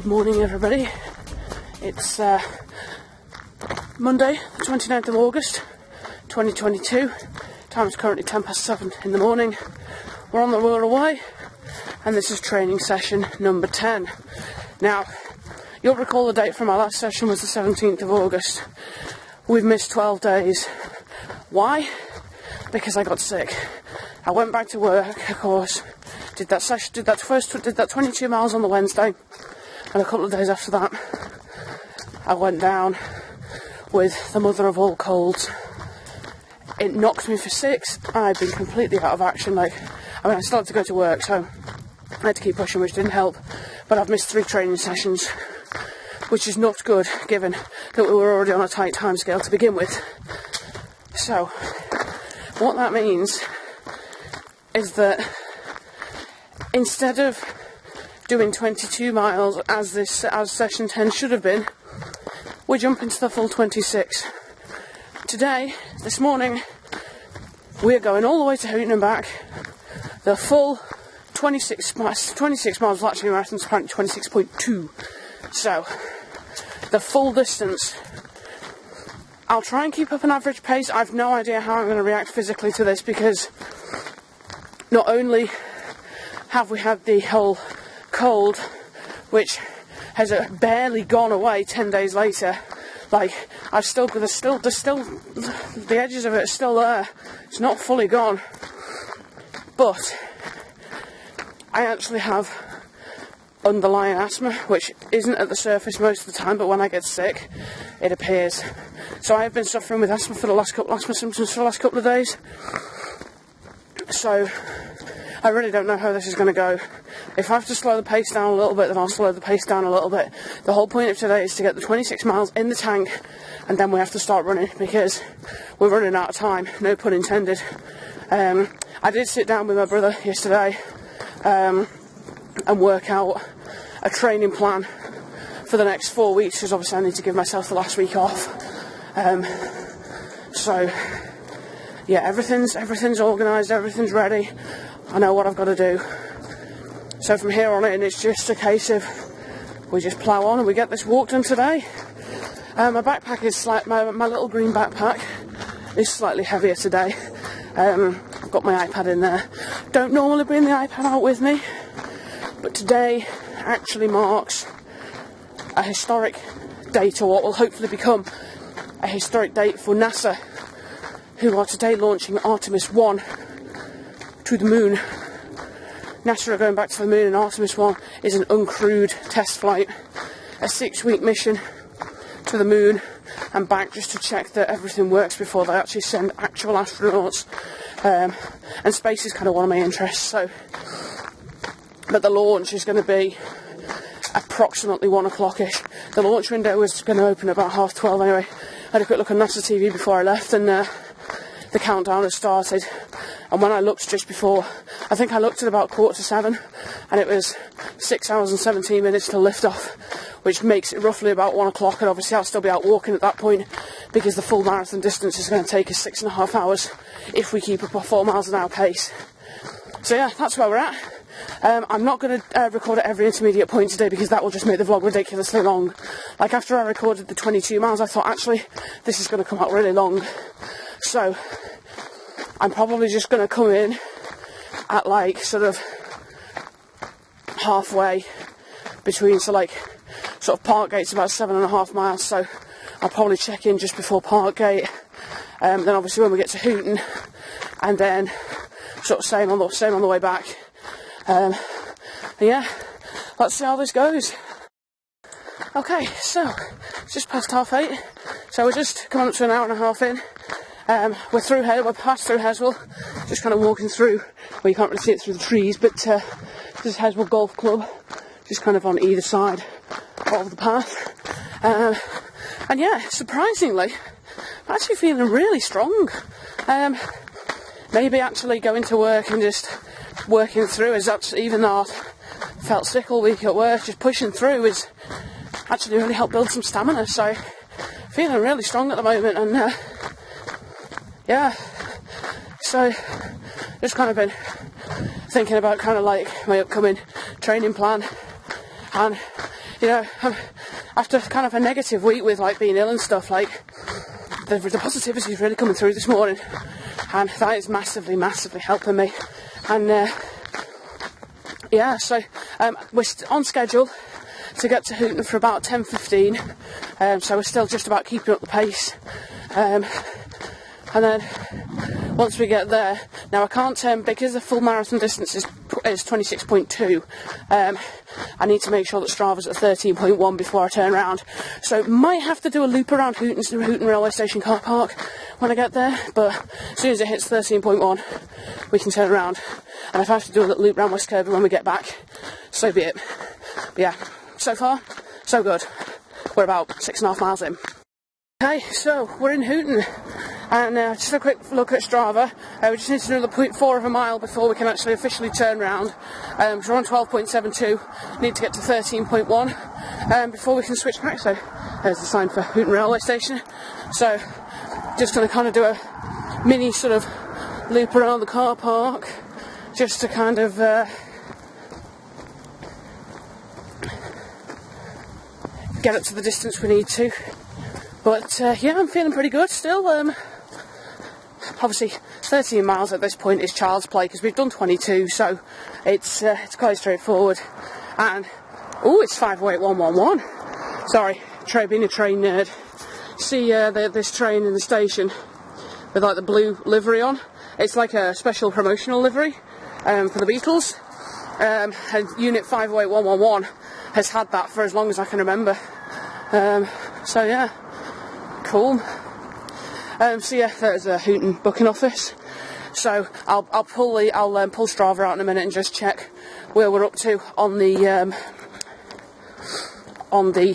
Good morning, everybody. It's Monday, the 29th of August, 2022. Time is currently 7:10 in the morning. We're on the Wirral Way, and this is training session number 10. Now, you'll recall the date from our last session was the 17th of August. We've missed 12 days. Why? Because I got sick. I went back to work, of course, did that 22 miles on the Wednesday, and a couple of days after that, I went down with the mother of all colds. It knocked me for 6. I've been completely out of action. I still had to go to work, so I had to keep pushing, which didn't help. But I've missed 3 training sessions, which is not good, given that we were already on a tight timescale to begin with. So, what that means is that instead of doing 22 miles as session 10 should have been, we're jumping to the full 26. Today, this morning, we're going all the way to Hooton and back. The full 26 miles, well, actually a marathon's apparently 26.2. So, the full distance. I'll try and keep up an average pace. I've no idea how I'm going to react physically to this, because not only have we had the whole cold, which has barely gone away 10 days later, the edges of it are still there. It's not fully gone. But I actually have underlying asthma, which isn't at the surface most of the time, but when I get sick, it appears. So I have been suffering with asthma symptoms for the last couple of days. So I really don't know how this is going to go. If I have to slow the pace down a little bit, then I'll slow the pace down a little bit. The whole point of today is to get the 26 miles in the tank, and then we have to start running, because we're running out of time, no pun intended. I did sit down with my brother yesterday and work out a training plan for the next 4 weeks, because obviously I need to give myself the last week off. So yeah, everything's organised, everything's ready. I know what I've got to do. So from here on in, it's just a case of we just plough on and we get this walk done today. My backpack is my little green backpack is slightly heavier today. I've got my iPad in there. Don't normally bring the iPad out with me, but today actually marks a historic date, or what will hopefully become a historic date for NASA, who are today launching Artemis 1 to the moon. NASA are going back to the moon, and Artemis 1 is an uncrewed test flight, a 6-week mission to the moon and back, just to check that everything works before they actually send actual astronauts. And space is kind of one of my interests, but the launch is going to be approximately 1 o'clock-ish. The launch window was going to open about 12:30 anyway. I had a quick look on NASA TV before I left, and the countdown has started. And when I looked just before, I think I looked at about 7:15, and it was 6 hours and 17 minutes to lift off, which makes it roughly about 1 o'clock, and obviously I'll still be out walking at that point, because the full marathon distance is going to take us 6.5 hours if we keep up a 4 miles an hour pace. So yeah, that's where we're at. I'm not going to record at every intermediate point today, because that will just make the vlog ridiculously long. Like, after I recorded the 22 miles, I thought, actually, this is going to come out really long. So I'm probably just going to come in at sort of halfway between, sort of Parkgate's about 7.5 miles, so I'll probably check in just before Parkgate. Then obviously when we get to Hooton, and then sort of same on the way back. Yeah, let's see how this goes. Okay, so it's just past 8:30, so we're just coming up to an hour and a half in. We're past through Heswell, just kind of walking through, well, you can't really see it through the trees, but this is Heswell Golf Club, just kind of on either side of the path. And yeah, surprisingly, I'm actually feeling really strong. Maybe actually going to work and just working through even though I felt sick all week at work, just pushing through has actually really helped build some stamina. So feeling really strong at the moment, and yeah, so just kind of been thinking about kind of my upcoming training plan, and you know, after kind of a negative week with like being ill and stuff, like the positivity is really coming through this morning, and that is massively helping me. And yeah, so we're on schedule to get to Hooton for about 10:15, so we're still just about keeping up the pace. And then once we get there, now I can't, because the full marathon distance is 26.2, I need to make sure that Strava's at 13.1 before I turn around. So might have to do a loop around Hooton railway station car park when I get there, but as soon as it hits 13.1, we can turn around. And if I have to do a little loop around West Kirby when we get back, so be it. But yeah, so far, so good. We're about 6.5 miles in. Okay, so we're in Hooton, and just a quick look at Strava. We just need to do another 0.4 of a mile before we can actually officially turn round. So we're on 12.72, need to get to 13.1 before we can switch back. So there's the sign for Hooton railway station. So just going to kind of do a mini sort of loop around the car park, just to kind of get up to the distance we need to. But yeah, I'm feeling pretty good still. Obviously 13 miles at this point is child's play because we've done 22, so it's quite straightforward. And oh, it's 508-111. Sorry, being a train nerd. See this train in the station with like the blue livery on. It's like a special promotional livery for the Beatles. And Unit 508-111 has had that for as long as I can remember. So yeah. Cool. So yeah, there's a Hooton booking office. So I'll pull Strava out in a minute and just check where we're up to on the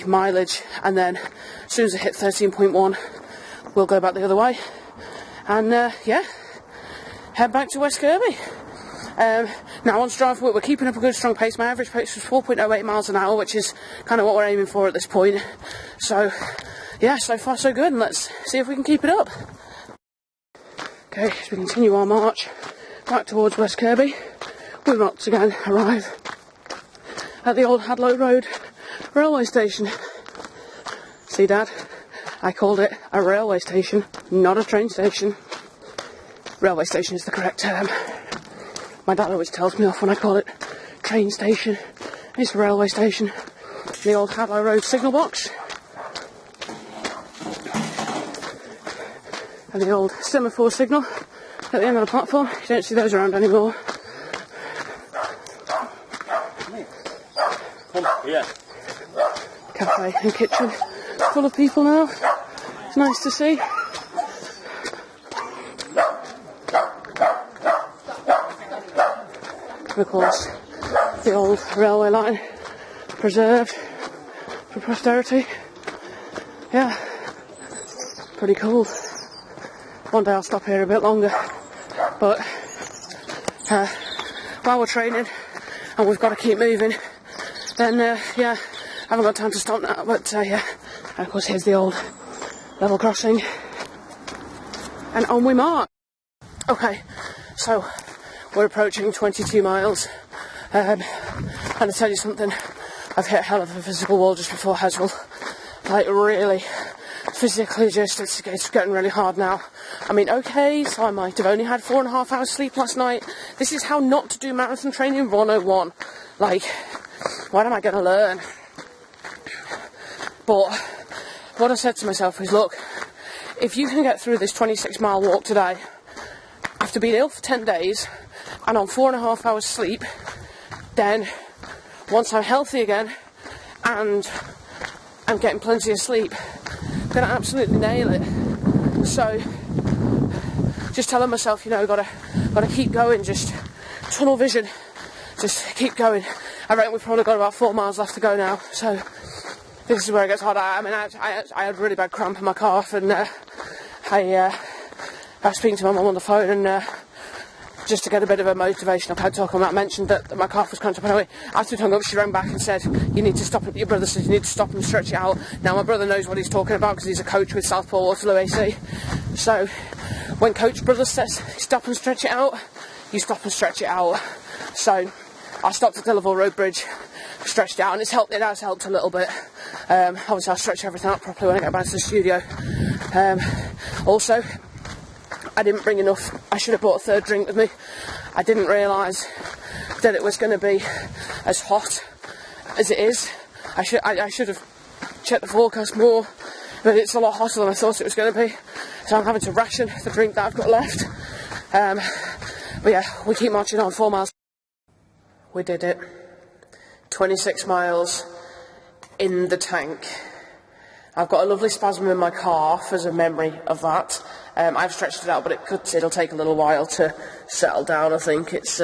mileage, and then as soon as I hit 13.1, we'll go back the other way, and yeah, head back to West Kirby. Now on Strava, we're keeping up a good strong pace. My average pace was 4.08 miles an hour, which is kind of what we're aiming for at this point. So yeah, so far so good, and let's see if we can keep it up. Okay, as we continue our march back towards West Kirby, we once again arrive at the old Hadlow Road railway station. See, Dad, I called it a railway station, not a train station. Railway station is the correct term. My dad always tells me off when I call it train station. It's a railway station. The old Hadlow Road signal box. And the old semaphore signal at the end of the platform. You don't see those around anymore. Cafe and kitchen full of people now. It's nice to see. And of course, the old railway line preserved for posterity. Yeah, pretty cool. One day I'll stop here a bit longer, but while we're training and we've got to keep moving, then yeah, I haven't got time to stop now, but yeah, and of course here's the old level crossing, and on we march. Okay, so we're approaching 22 miles, and to tell you something, I've hit a hell of a physical wall just before Heswell, like really physically, just it's getting really hard now. I mean, okay, so I might have only had 4.5 hours sleep last night. This is how not to do marathon training 101. Like, what am I going to learn? But what I said to myself is, look, if you can get through this 26-mile walk today, after being ill for 10 days, and on 4.5 hours sleep, then once I'm healthy again, and I'm getting plenty of sleep, I'm going to absolutely nail it. So, just telling myself, you know, gotta keep going, just tunnel vision, just keep going. I reckon we've probably got about 4 miles left to go now, so this is where it gets harder. I mean, I had really bad cramp in my calf, and I was speaking to my mum on the phone, and just to get a bit of a motivational pep talk on that, mentioned that my calf was cramped up. Anyway, after we hung up, she rang back and said, you need to stop it. Your brother said you need to stop and stretch it out. Now, my brother knows what he's talking about because he's a coach with Southport Waterloo AC. So, when Coach Brother says stop and stretch it out, you stop and stretch it out. So, I stopped at Delaval Road Bridge stretched out, and it has helped a little bit. Obviously I'll stretch everything out properly when I get back to the studio. Also, I didn't bring enough. I should have brought a third drink with me. I didn't realise that it was going to be as hot as it is. I should have checked the forecast more, but it's a lot hotter than I thought it was going to be. So I'm having to ration the drink that I've got left. But yeah, we keep marching on. 4 miles. We did it. 26 miles in the tank. I've got a lovely spasm in my calf as a memory of that. I've stretched it out, but it'll take a little while to settle down. I think it's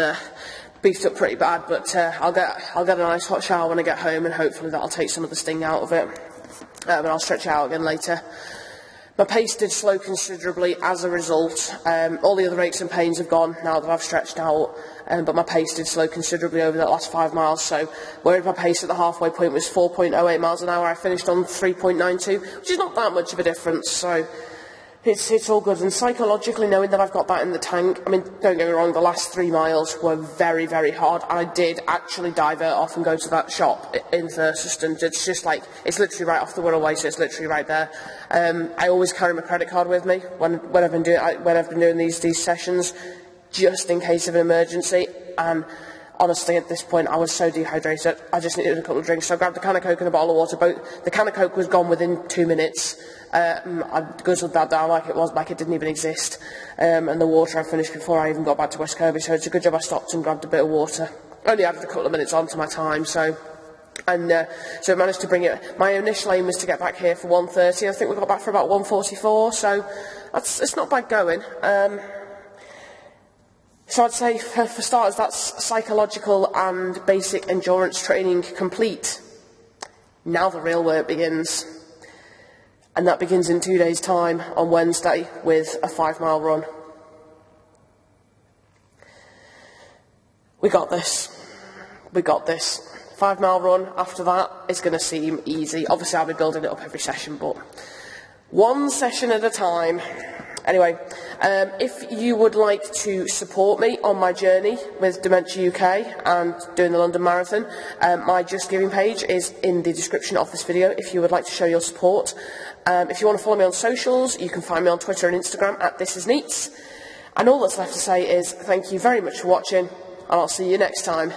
beefed up pretty bad, but I'll get a nice hot shower when I get home, and hopefully that'll take some of the sting out of it. And I'll stretch it out again later. My pace did slow considerably as a result. All the other aches and pains have gone now that I've stretched out, but my pace did slow considerably over that last 5 miles. So whereas my pace at the halfway point was 4.08 miles an hour, I finished on 3.92, which is not that much of a difference. So it's all good. And psychologically, knowing that I've got that in the tank, I mean, don't get me wrong, the last 3 miles were very, very hard. I did actually divert off and go to that shop in Thurston. It's just like, it's literally right off the Wirral Way, so it's literally right there. I always carry my credit card with me when I've been doing these sessions, just in case of an emergency. And honestly, at this point, I was so dehydrated, I just needed a couple of drinks. So I grabbed a can of Coke and a bottle of water. The can of Coke was gone within 2 minutes. I guzzled that down like it didn't even exist. And the water I finished before I even got back to West Kirby, so it's a good job I stopped and grabbed a bit of water. Only added a couple of minutes onto my time, so I managed to bring it. My initial aim was to get back here for 1:30. I think we got back for about 1:44, so it's not bad going. So I'd say, for starters, that's psychological and basic endurance training complete. Now the real work begins. And that begins in 2 days' time on Wednesday with a 5-mile run. We got this. We got this. 5-mile run after that is going to seem easy. Obviously, I'll be building it up every session, but one session at a time. Anyway, if you would like to support me on my journey with Dementia UK and doing the London Marathon, my Just Giving page is in the description of this video if you would like to show your support. If you want to follow me on socials, you can find me on Twitter and Instagram at ThisIsNeats. And all that's left to say is thank you very much for watching, and I'll see you next time.